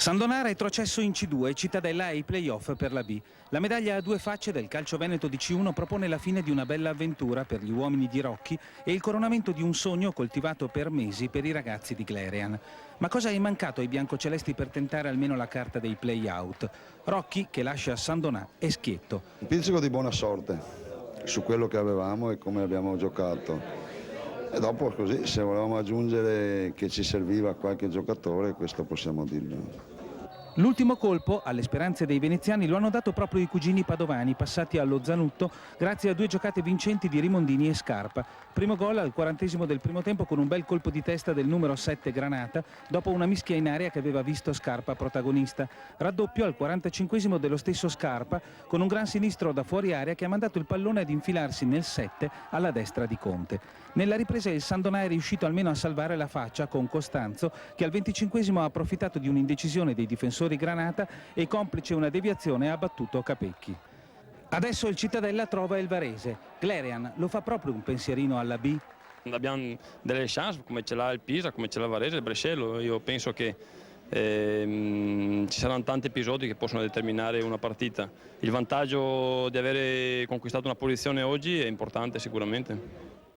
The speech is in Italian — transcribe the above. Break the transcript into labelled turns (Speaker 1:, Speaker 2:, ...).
Speaker 1: Sandonà retrocesso in C2, Cittadella ai play-off per la B. La medaglia a due facce del calcio veneto di C1 propone la fine di una bella avventura per gli uomini di Rocchi e il coronamento di un sogno coltivato per mesi per i ragazzi di Glerian. Ma cosa è mancato ai biancocelesti per tentare almeno la carta dei play-out? Rocchi, che lascia Sandonà, è schietto.
Speaker 2: Un pizzico di buona sorte su quello che avevamo e come abbiamo giocato. E dopo così, se volevamo aggiungere che ci serviva qualche giocatore, questo possiamo dirlo.
Speaker 1: L'ultimo colpo alle speranze dei veneziani lo hanno dato proprio i cugini padovani, passati allo Zanutto grazie a due giocate vincenti di Rimondini e Scarpa. Primo gol al 40° del primo tempo con un bel colpo di testa del numero 7 Granata, dopo una mischia in aria che aveva visto Scarpa protagonista. Raddoppio al 45° dello stesso Scarpa, con un gran sinistro da fuori area che ha mandato il pallone ad infilarsi nel 7 alla destra di Conte. Nella ripresa il Sandonà è riuscito almeno a salvare la faccia con Costanzo, che al 25° ha approfittato di un'indecisione dei difensori Granata e, complice una deviazione, ha battuto Capecchi. Adesso il Cittadella trova il Varese. Glerian lo fa proprio un pensierino alla B?
Speaker 3: Abbiamo delle chance come ce l'ha il Pisa, come ce l'ha il Varese, il Brescello. Io penso che ci saranno tanti episodi che possono determinare una partita. Il vantaggio di avere conquistato una posizione oggi è importante sicuramente.